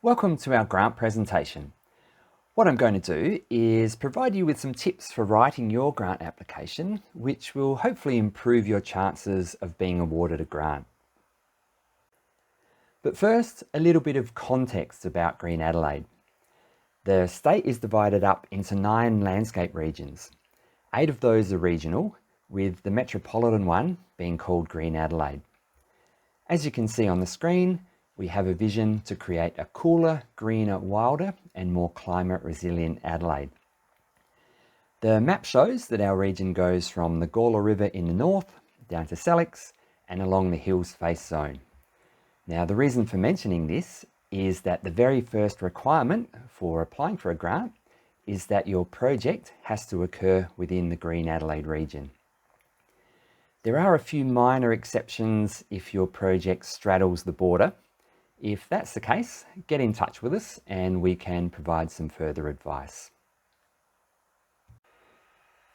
Welcome to our grant presentation. What I'm going to do is provide you with some tips for writing your grant application, which will hopefully improve your chances of being awarded a grant. But first, a little bit of context about Green Adelaide. The state is divided up into 9 landscape regions. 8 of those are regional, with the metropolitan one being called Green Adelaide. As you can see on the screen, we have a vision to create a cooler, greener, wilder and more climate resilient Adelaide. The map shows that our region goes from the Gawler River in the north down to Selix and along the Hills Face zone. Now, the reason for mentioning this is that the very first requirement for applying for a grant is that your project has to occur within the Green Adelaide region. There are a few minor exceptions if your project straddles the border. If that's the case, get in touch with us and we can provide some further advice.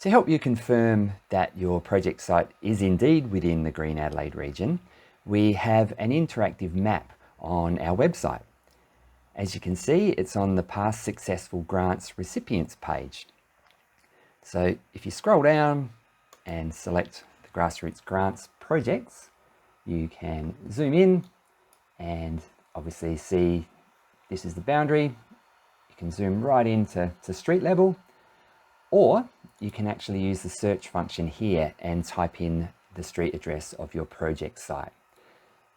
To help you confirm that your project site is indeed within the Green Adelaide region, we have an interactive map on our website. As you can see, it's on the Past Successful Grants Recipients page. So if you scroll down and select the Grassroots Grants projects, you can zoom in and obviously see this is the boundary. You can zoom right into street level, or you can actually use the search function here and type in the street address of your project site.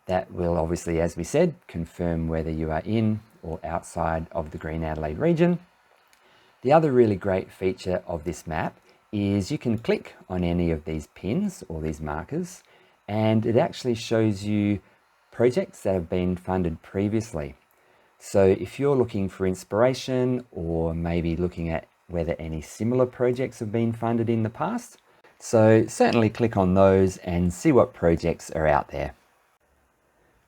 That will obviously, as we said, confirm whether you are in or outside of the Green Adelaide region. The other really great feature of this map is you can click on any of these pins or these markers and it actually shows you projects that have been funded previously. So if you're looking for inspiration or maybe looking at whether any similar projects have been funded in the past, so certainly click on those and see what projects are out there.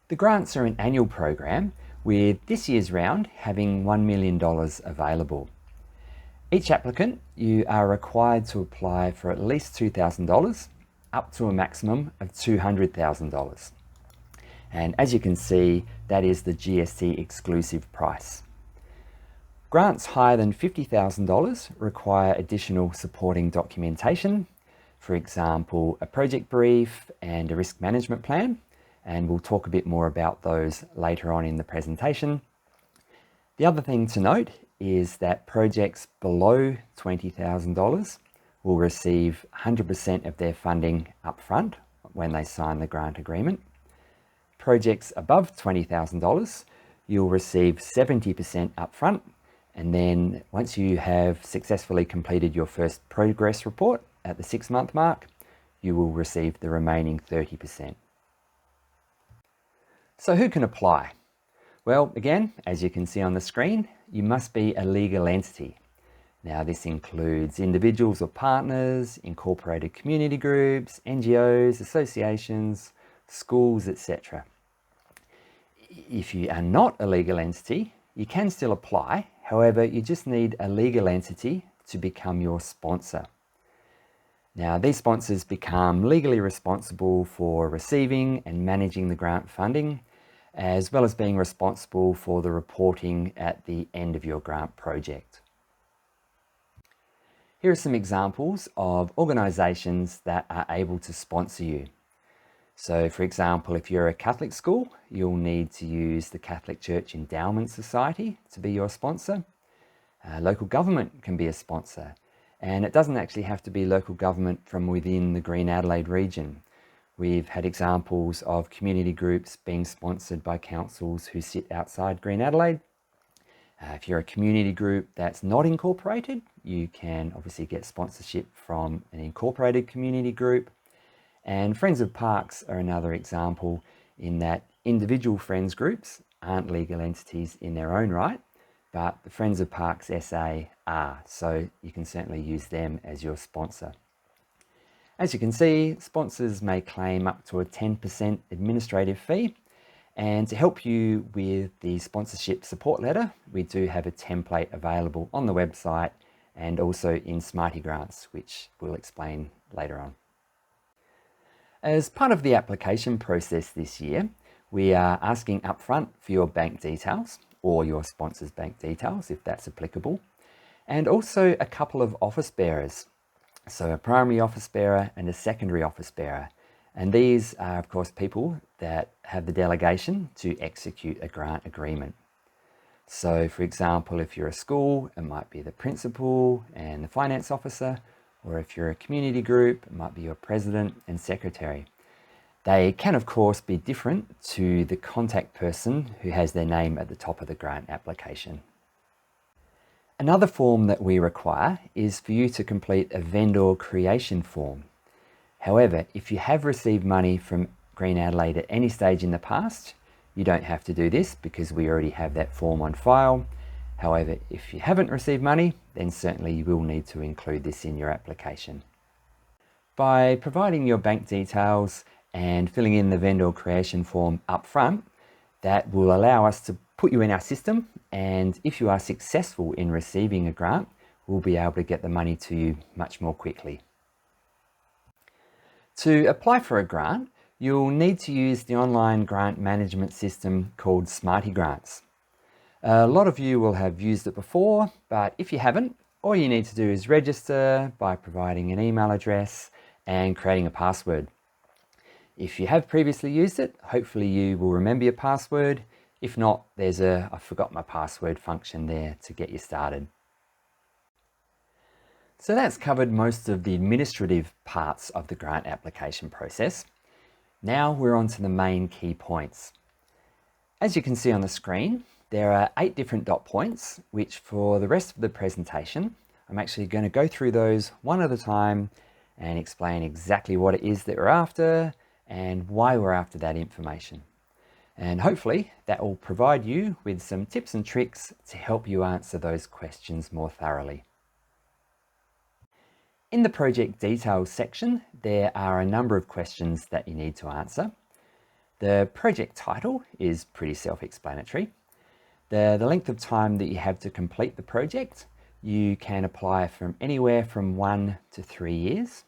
The grants are an annual program, with this year's round having $1 million available. Each applicant, you are required to apply for at least $2,000 up to a maximum of $200,000. And as you can see, that is the GST exclusive price. Grants higher than $50,000 require additional supporting documentation, for example, a project brief and a risk management plan, and we'll talk a bit more about those later on in the presentation. The other thing to note is that projects below $20,000 will receive 100% of their funding upfront when they sign the grant agreement. Projects above $20,000, you'll receive 70% upfront, and then once you have successfully completed your first progress report at the 6-month mark, you will receive the remaining 30%. So who can apply? Well, again, as you can see on the screen, you must be a legal entity. Now, this includes individuals or partners, incorporated community groups, NGOs, associations, schools, etc. If you are not a legal entity, you can still apply. However, you just need a legal entity to become your sponsor. Now, these sponsors become legally responsible for receiving and managing the grant funding, as well as being responsible for the reporting at the end of your grant project. Here are some examples of organisations that are able to sponsor you. So, for example, if you're a Catholic school, you'll need to use the Catholic Church Endowment Society to be your sponsor. Local government can be a sponsor, and it doesn't actually have to be local government from within the Green Adelaide region. We've had examples of community groups being sponsored by councils who sit outside Green Adelaide. If you're a community group that's not incorporated, you can obviously get sponsorship from an incorporated community group. And Friends of Parks are another example in that individual friends groups aren't legal entities in their own right, but the Friends of Parks SA are, so you can certainly use them as your sponsor. As you can see, sponsors may claim up to a 10% administrative fee, and to help you with the sponsorship support letter, we do have a template available on the website and also in SmartyGrants, which we'll explain later on. As part of the application process this year, we are asking upfront for your bank details or your sponsor's bank details if that's applicable, and also a couple of office bearers. So a primary office bearer and a secondary office bearer. And these are, of course, people that have the delegation to execute a grant agreement. So, for example, if you're a school, it might be the principal and the finance officer, or if you're a community group, it might be your president and secretary. They can, of course, be different to the contact person who has their name at the top of the grant application. Another form that we require is for you to complete a vendor creation form. However, if you have received money from Green Adelaide at any stage in the past, you don't have to do this because we already have that form on file. However, if you haven't received money, then certainly you will need to include this in your application. By providing your bank details and filling in the vendor creation form up front, that will allow us to put you in our system, and if you are successful in receiving a grant, we'll be able to get the money to you much more quickly. To apply for a grant, you'll need to use the online grant management system called SmartyGrants. A lot of you will have used it before, but if you haven't, all you need to do is register by providing an email address and creating a password. If you have previously used it, hopefully you will remember your password. If not, there's a I forgot my password function there to get you started. So that's covered most of the administrative parts of the grant application process. Now we're on to the main key points. As you can see on the screen, there are 8 different dot points, which for the rest of the presentation, I'm actually going to go through those one at a time and explain exactly what it is that we're after and why we're after that information. And hopefully that will provide you with some tips and tricks to help you answer those questions more thoroughly. In the project details section, there are a number of questions that you need to answer. The project title is pretty self-explanatory. The length of time that you have to complete the project, you can apply from anywhere from 1 to 3 years.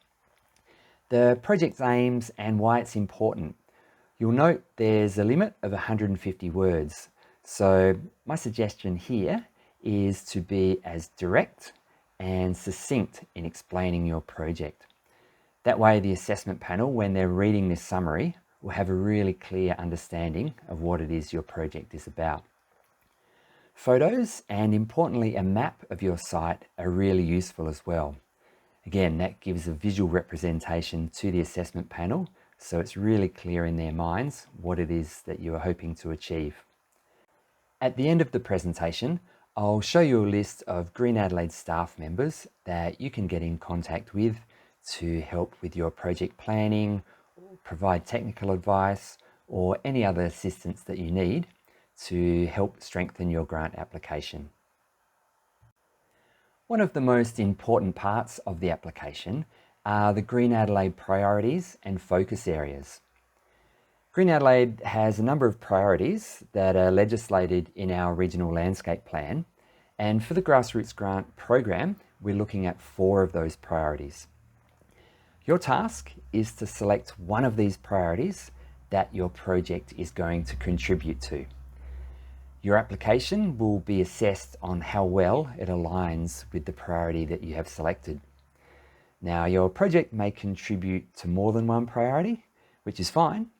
The project's aims and why it's important. You'll note there's a limit of 150 words. So my suggestion here is to be as direct and succinct in explaining your project. That way the assessment panel, when they're reading this summary, will have a really clear understanding of what it is your project is about. Photos and importantly a map of your site are really useful as well. Again, that gives a visual representation to the assessment panel, so it's really clear in their minds what it is that you are hoping to achieve. At the end of the presentation, I'll show you a list of Green Adelaide staff members that you can get in contact with to help with your project planning, provide technical advice, or any other assistance that you need to help strengthen your grant application. One of the most important parts of the application are the Green Adelaide priorities and focus areas. Green Adelaide has a number of priorities that are legislated in our regional landscape plan, and for the Grassroots Grant program, we're looking at 4 of those priorities. Your task is to select one of these priorities that your project is going to contribute to. Your application will be assessed on how well it aligns with the priority that you have selected. Now, your project may contribute to more than one priority, which is fine.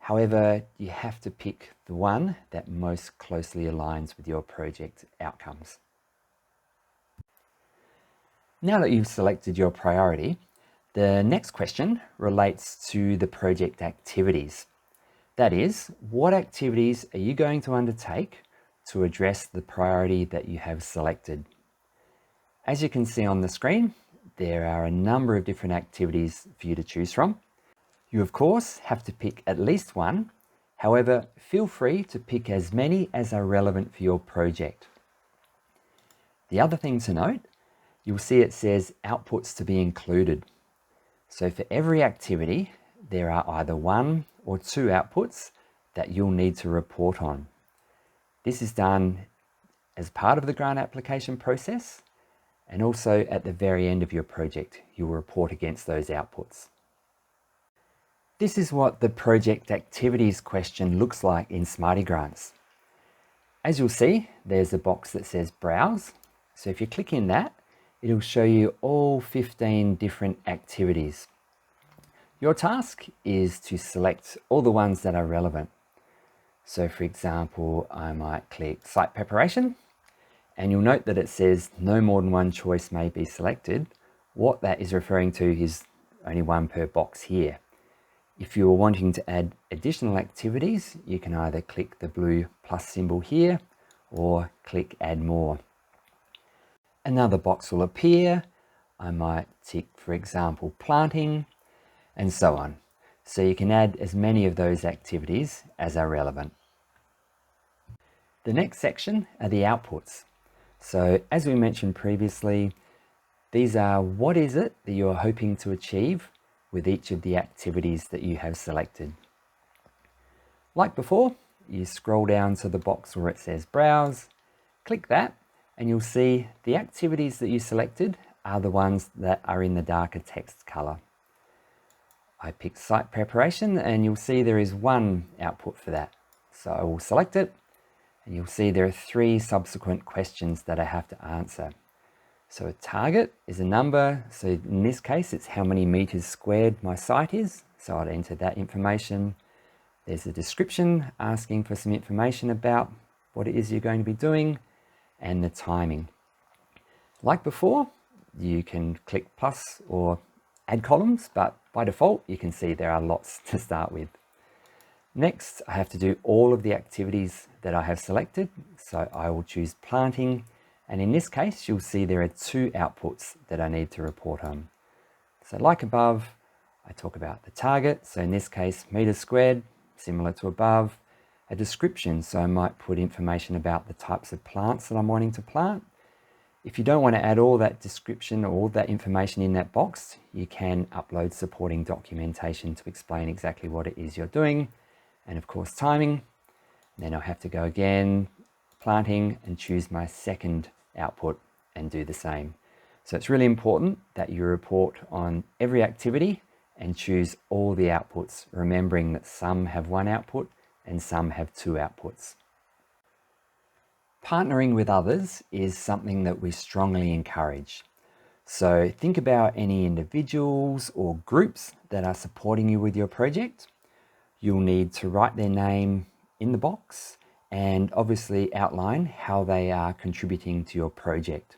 However, you have to pick the one that most closely aligns with your project outcomes. Now that you've selected your priority, the next question relates to the project activities. That is, what activities are you going to undertake to address the priority that you have selected? As you can see on the screen, there are a number of different activities for you to choose from. You of course have to pick at least one. However, feel free to pick as many as are relevant for your project. The other thing to note, you'll see it says outputs to be included. So for every activity, there are either 1 or 2 outputs that you'll need to report on. This is done as part of the grant application process, and also at the very end of your project, you'll report against those outputs. This is what the project activities question looks like in SmartyGrants. As you'll see, there's a box that says Browse. So if you click in that, it'll show you all 15 different activities. Your task is to select all the ones that are relevant. So for example, I might click Site Preparation, and you'll note that it says no more than one choice may be selected. What that is referring to is only one per box here. If you're wanting to add additional activities, you can either click the blue plus symbol here or click Add More. Another box will appear. I might tick, for example, planting, and so on. So you can add as many of those activities as are relevant. The next section are the outputs. So as we mentioned previously, these are what is it that you're hoping to achieve with each of the activities that you have selected. Like before, you scroll down to the box where it says Browse, click that, and you'll see the activities that you selected are the ones that are in the darker text color. I picked Site Preparation, and you'll see there is one output for that. So I will select it, and you'll see there are 3 subsequent questions that I have to answer. So a target is a number. So in this case, it's how many meters squared my site is. So I'd enter that information. There's a description asking for some information about what it is you're going to be doing, and the timing. Like before, you can click plus or add columns, but by default, you can see there are lots to start with. Next, I have to do all of the activities that I have selected. So I will choose planting. And in this case, you'll see there are 2 outputs that I need to report on. So like above, I talk about the target. So in this case, meters squared, similar to above. A description, so I might put information about the types of plants that I'm wanting to plant. If you don't want to add all that description or all that information in that box, you can upload supporting documentation to explain exactly what it is you're doing. And of course, timing. Then I'll have to go again, planting, and choose my second output and do the same. So it's really important that you report on every activity and choose all the outputs, remembering that some have 1 output and some have 2 outputs. Partnering with others is something that we strongly encourage. So think about any individuals or groups that are supporting you with your project. You'll need to write their name in the box and obviously outline how they are contributing to your project.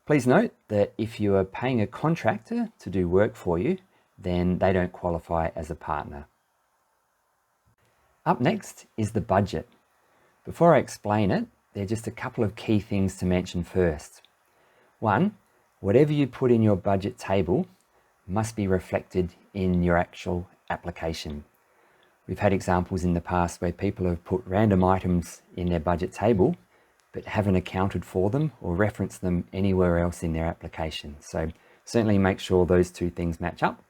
Please note that if you are paying a contractor to do work for you, then they don't qualify as a partner. Up next is the budget. Before I explain it, there are just a couple of key things to mention first. 1, whatever you put in your budget table must be reflected in your actual application. We've had examples in the past where people have put random items in their budget table but haven't accounted for them or referenced them anywhere else in their application. So certainly make sure those 2 things match up.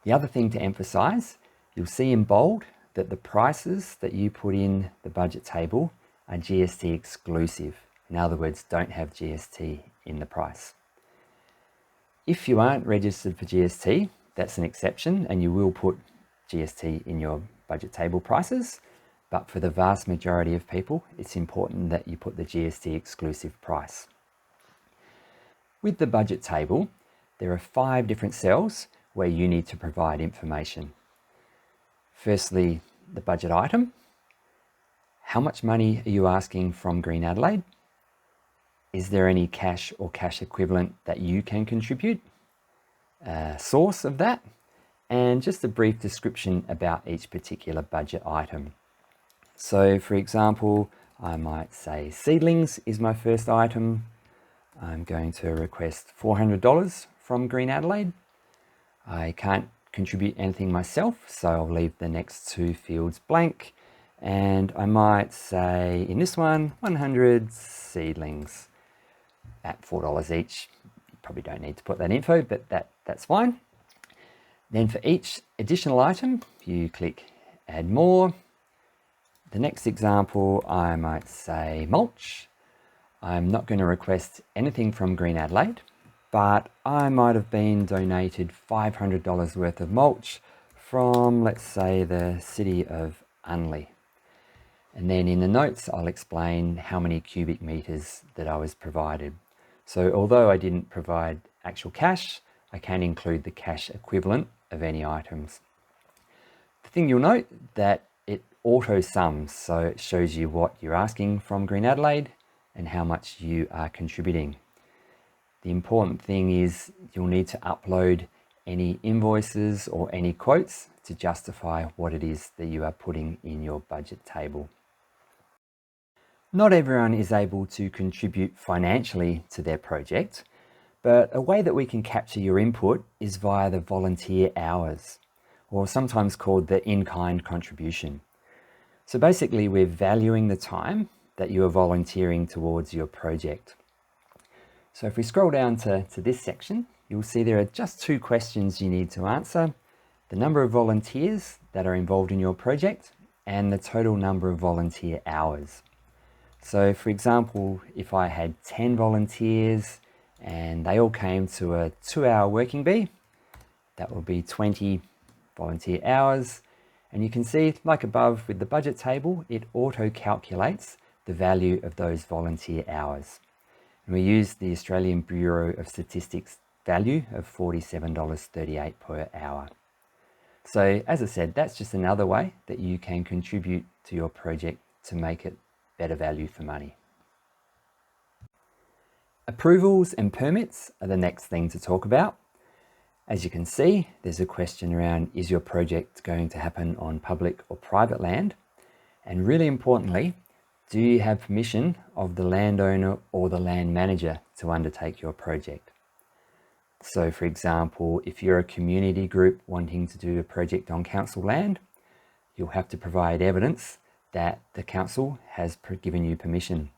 The other thing to emphasize, you'll see in bold that the prices that you put in the budget table are GST exclusive. In other words, don't have GST in the price. If you aren't registered for GST, that's an exception, and you will put GST in your budget table prices. But for the vast majority of people, it's important that you put the GST exclusive price. With the budget table, there are 5 different cells where you need to provide information. Firstly, the budget item. How much money are you asking from Green Adelaide? Is there any cash or cash equivalent that you can contribute? Source of that, and just a brief description about each particular budget item. So for example, I might say seedlings is my first item. I'm going to request $400 from Green Adelaide. I can't contribute anything myself, so I'll leave the next 2 fields blank. And I might say in this one, 100 seedlings at $4 each. You probably don't need to put that info, but that's fine. Then for each additional item, you click Add More. The next example, I might say mulch. I'm not going to request anything from Green Adelaide, but I might have been donated $500 worth of mulch from, let's say, the city of Unley. And then in the notes, I'll explain how many cubic meters that I was provided. So although I didn't provide actual cash, I can include the cash equivalent of any items. The thing you'll note that it auto sums, so it shows you what you're asking from Green Adelaide and how much you are contributing. The important thing is you'll need to upload any invoices or any quotes to justify what it is that you are putting in your budget table. Not everyone is able to contribute financially to their project, but a way that we can capture your input is via the volunteer hours, or sometimes called the in-kind contribution. So basically, we're valuing the time that you are volunteering towards your project. So if we scroll down to this section, you'll see there are just 2 questions you need to answer: the number of volunteers that are involved in your project and the total number of volunteer hours. So for example, if I had 10 volunteers and they all came to a 2-hour working bee, that will be 20 volunteer hours. And you can see, like above with the budget table, it auto calculates the value of those volunteer hours. And we use the Australian Bureau of Statistics value of $47.38 per hour. So as I said, that's just another way that you can contribute to your project to make it better value for money. Approvals and permits are the next thing to talk about. As you can see, there's a question around, is your project going to happen on public or private land? And really importantly, do you have permission of the landowner or the land manager to undertake your project? So for example, if you're a community group wanting to do a project on council land, you'll have to provide evidence that the council has given you permission.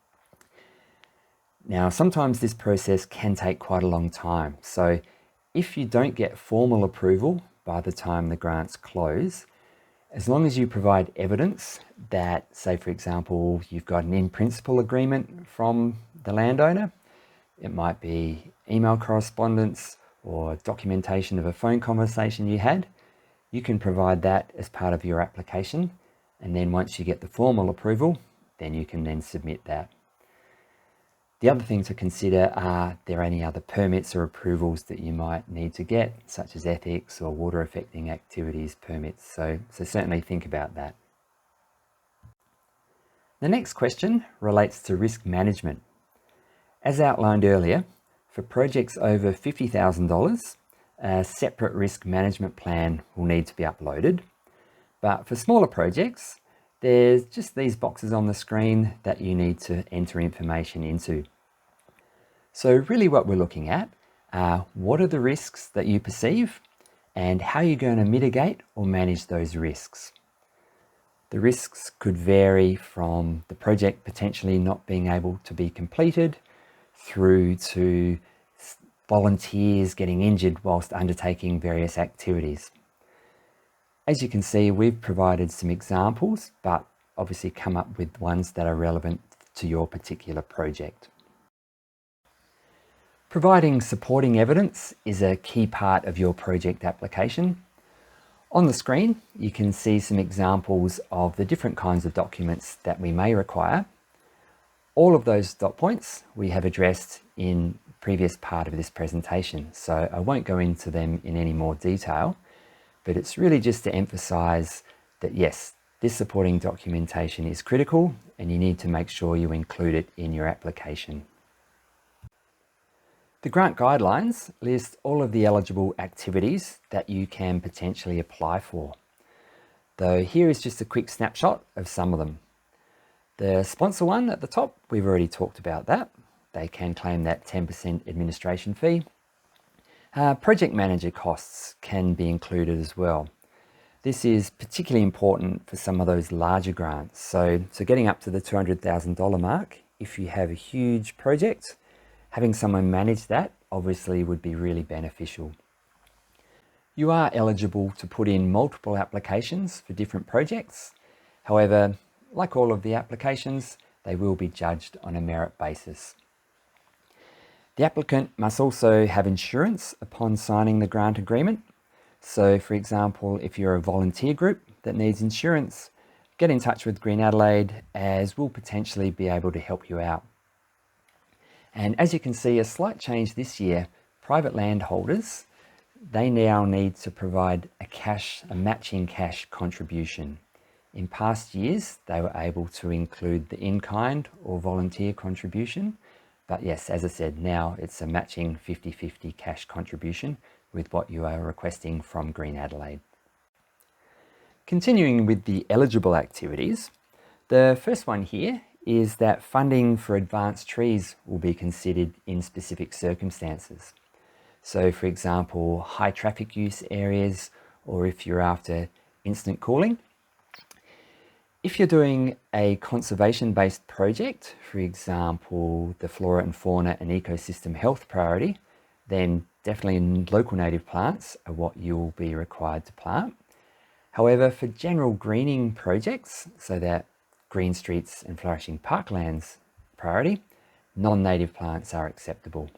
Now, sometimes this process can take quite a long time. So if you don't get formal approval by the time the grants close, as long as you provide evidence that, say for example, you've got an in-principle agreement from the landowner, it might be email correspondence or documentation of a phone conversation you had, you can provide that as part of your application. And then once you get the formal approval, then you can then submit that. The other thing to consider are there any other permits or approvals that you might need to get, such as ethics or water affecting activities permits. So certainly think about that. The next question relates to risk management. As outlined earlier, for projects over $50,000, a separate risk management plan will need to be uploaded. But for smaller projects, there's just these boxes on the screen that you need to enter information into. So really what we're looking at are what are the risks that you perceive and how you're going to mitigate or manage those risks. The risks could vary from the project potentially not being able to be completed through to volunteers getting injured whilst undertaking various activities. As you can see, we've provided some examples, but obviously come up with ones that are relevant to your particular project. Providing supporting evidence is a key part of your project application. On the screen, you can see some examples of the different kinds of documents that we may require. All of those dot points we have addressed in the previous part of this presentation, so I won't go into them in any more detail. But it's really just to emphasize that yes, this supporting documentation is critical and you need to make sure you include it in your application. The grant guidelines list all of the eligible activities that you can potentially apply for. Though here is just a quick snapshot of some of them. The sponsor one at the top, we've already talked about that. They can claim that 10% administration fee. Project manager costs can be included as well. This is particularly important for some of those larger grants. So getting up to the $200,000 mark, if you have a huge project, having someone manage that obviously would be really beneficial. You are eligible to put in multiple applications for different projects. However, like all of the applications, they will be judged on a merit basis. The applicant must also have insurance upon signing the grant agreement. So for example, if you're a volunteer group that needs insurance, get in touch with Green Adelaide, as we'll potentially be able to help you out. And as you can see, a slight change this year, private landholders, they now need to provide a matching cash contribution. In past years, they were able to include the in-kind or volunteer contribution. But yes, as I said, now it's a matching 50-50 cash contribution with what you are requesting from Green Adelaide. Continuing with the eligible activities, the first one here is that funding for advanced trees will be considered in specific circumstances. So for example, high traffic use areas, or if you're after instant cooling. If you're doing a conservation-based project, for example, the flora and fauna and ecosystem health priority, then definitely local native plants are what you'll be required to plant. However, for general greening projects, so that green streets and flourishing parklands priority, non-native plants are acceptable.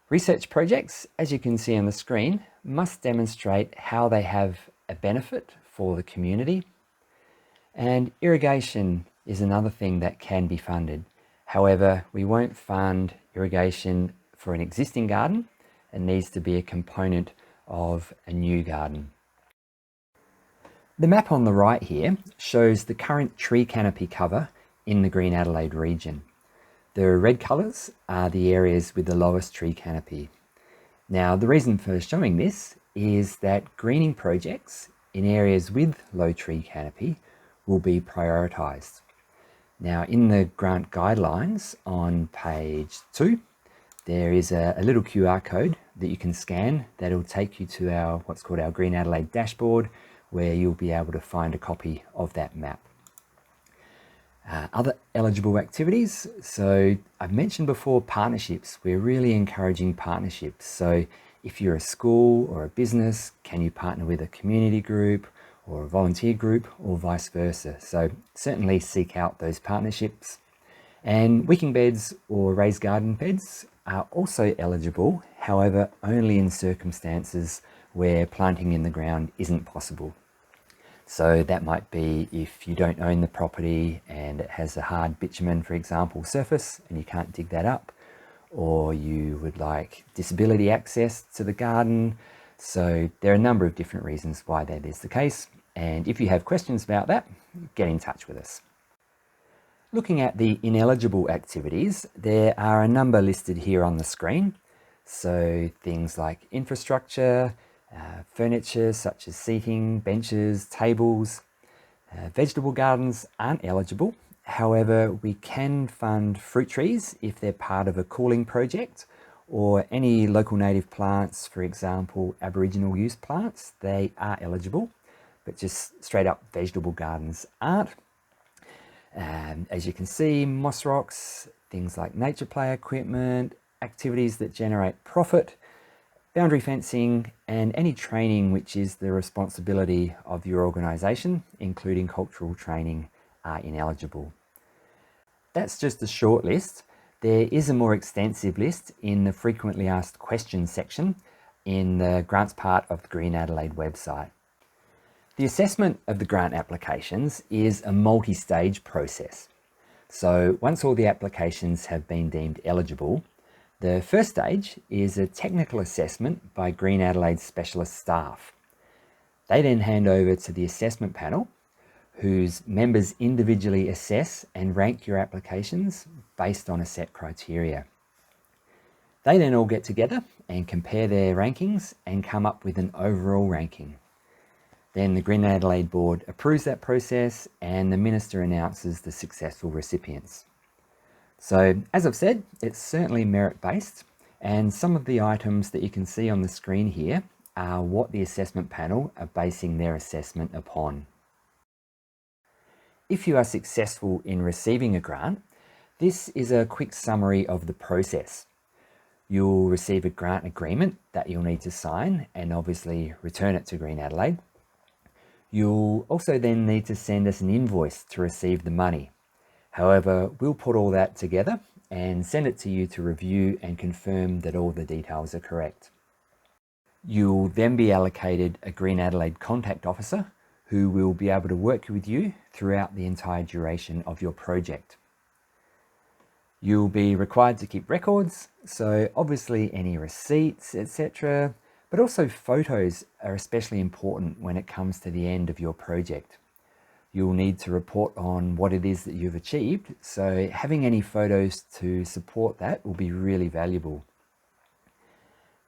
Research projects, as you can see on the screen, must demonstrate how they have a benefit for the community. And irrigation is another thing that can be funded. However, we won't fund irrigation for an existing garden. It needs to be a component of a new garden. The map on the right here shows the current tree canopy cover in the Green Adelaide region. The red colours are the areas with the lowest tree canopy. Now, the reason for showing this is that greening projects in areas with low tree canopy will be prioritised. Now, in the grant guidelines on page 2, there is a little QR code that you can scan that will take you to our what's called our Green Adelaide dashboard, where you'll be able to find a copy of that map. Other eligible activities. So I've mentioned before partnerships. We're really encouraging partnerships. So if you're a school or a business, can you partner with a community group or a volunteer group, or vice versa? So certainly seek out those partnerships. And wicking beds or raised garden beds are also eligible, however, only in circumstances where planting in the ground isn't possible. So that might be if you don't own the property and it has a hard bitumen, for example, surface, and you can't dig that up, or you would like disability access to the garden. So there are a number of different reasons why that is the case. And if you have questions about that, get in touch with us. Looking at the ineligible activities, there are a number listed here on the screen. So things like infrastructure, furniture such as seating, benches, tables. Vegetable gardens aren't eligible. However, we can fund fruit trees if they're part of a cooling project, or any local native plants, for example, Aboriginal use plants, they are eligible, but just straight up vegetable gardens aren't. As you can see, moss rocks, things like nature play equipment, activities that generate profit, boundary fencing, and any training which is the responsibility of your organisation, including cultural training, are ineligible. That's just a short list. There is a more extensive list in the frequently asked questions section in the grants part of the Green Adelaide website. The assessment of the grant applications is a multi-stage process. So once all the applications have been deemed eligible, the first stage is a technical assessment by Green Adelaide specialist staff. They then hand over to the assessment panel, whose members individually assess and rank your applications based on a set criteria. They then all get together and compare their rankings and come up with an overall ranking. Then the Green Adelaide board approves that process and the minister announces the successful recipients. So as I've said, it's certainly merit-based, and some of the items that you can see on the screen here are what the assessment panel are basing their assessment upon. If you are successful in receiving a grant, this is a quick summary of the process. You'll receive a grant agreement that you'll need to sign and obviously return it to Green Adelaide. You'll also then need to send us an invoice to receive the money. However, we'll put all that together and send it to you to review and confirm that all the details are correct. You'll then be allocated a Green Adelaide contact officer who will be able to work with you throughout the entire duration of your project. You'll be required to keep records, so obviously any receipts, etc., but also photos are especially important when it comes to the end of your project. You'll need to report on what it is that you've achieved, so having any photos to support that will be really valuable.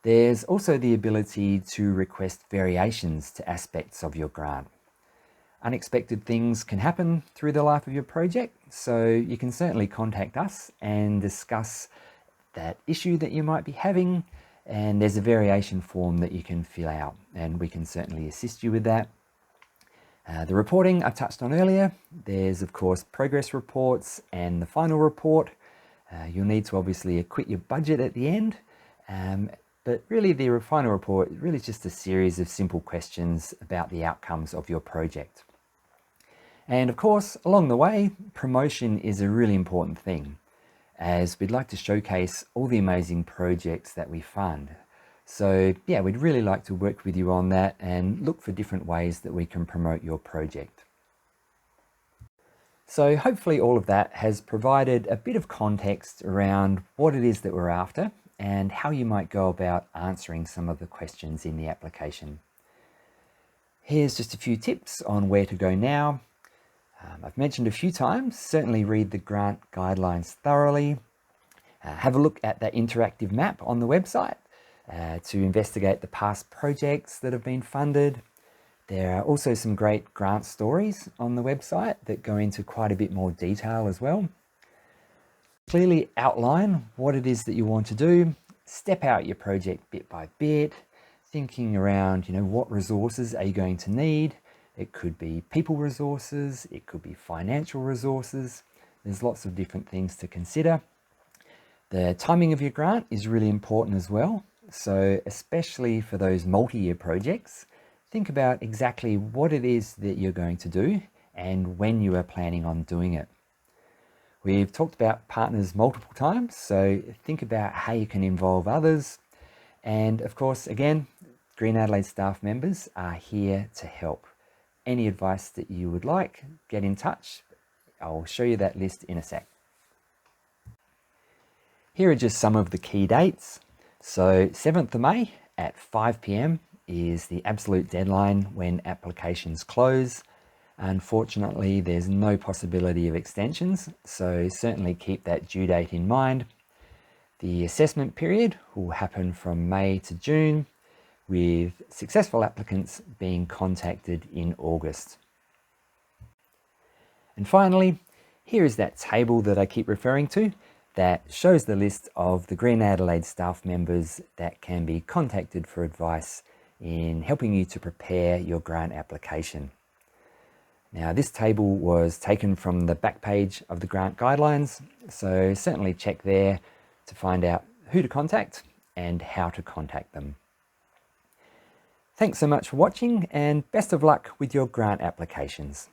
There's also the ability to request variations to aspects of your grant. Unexpected things can happen through the life of your project, so you can certainly contact us and discuss that issue that you might be having, and there's a variation form that you can fill out, and we can certainly assist you with that. The reporting I touched on earlier. There's of course progress reports and the final report. You'll need to obviously acquit your budget at the end, but really the final report is really just a series of simple questions about the outcomes of your project. And of course, along the way, promotion is a really important thing, as we'd like to showcase all the amazing projects that we fund. So yeah, we'd really like to work with you on that and look for different ways that we can promote your project. So hopefully all of that has provided a bit of context around what it is that we're after and how you might go about answering some of the questions in the application. Here's just a few tips on where to go now. I've mentioned a few times, certainly read the grant guidelines thoroughly. Have a look at that interactive map on the website to investigate the past projects that have been funded. There are also some great grant stories on the website that go into quite a bit more detail as well. Clearly outline what it is that you want to do. Step out your project bit by bit, thinking around, what resources are you going to need? It could be people resources, it could be financial resources. There's lots of different things to consider. The timing of your grant is really important as well. So especially for those multi-year projects, think about exactly what it is that you're going to do and when you are planning on doing it. We've talked about partners multiple times, so think about how you can involve others. And of course, again, Green Adelaide staff members are here to help. Any advice that you would like, get in touch. I'll show you that list in a sec. Here are just some of the key dates. So 7th of May at 5 p.m. is the absolute deadline when applications close. Unfortunately, there's no possibility of extensions, so certainly keep that due date in mind. The assessment period will happen from May to June, with successful applicants being contacted in August. And finally, here is that table that I keep referring to that shows the list of the Green Adelaide staff members that can be contacted for advice in helping you to prepare your grant application. Now, this table was taken from the back page of the grant guidelines, so certainly check there to find out who to contact and how to contact them. Thanks so much for watching, and best of luck with your grant applications.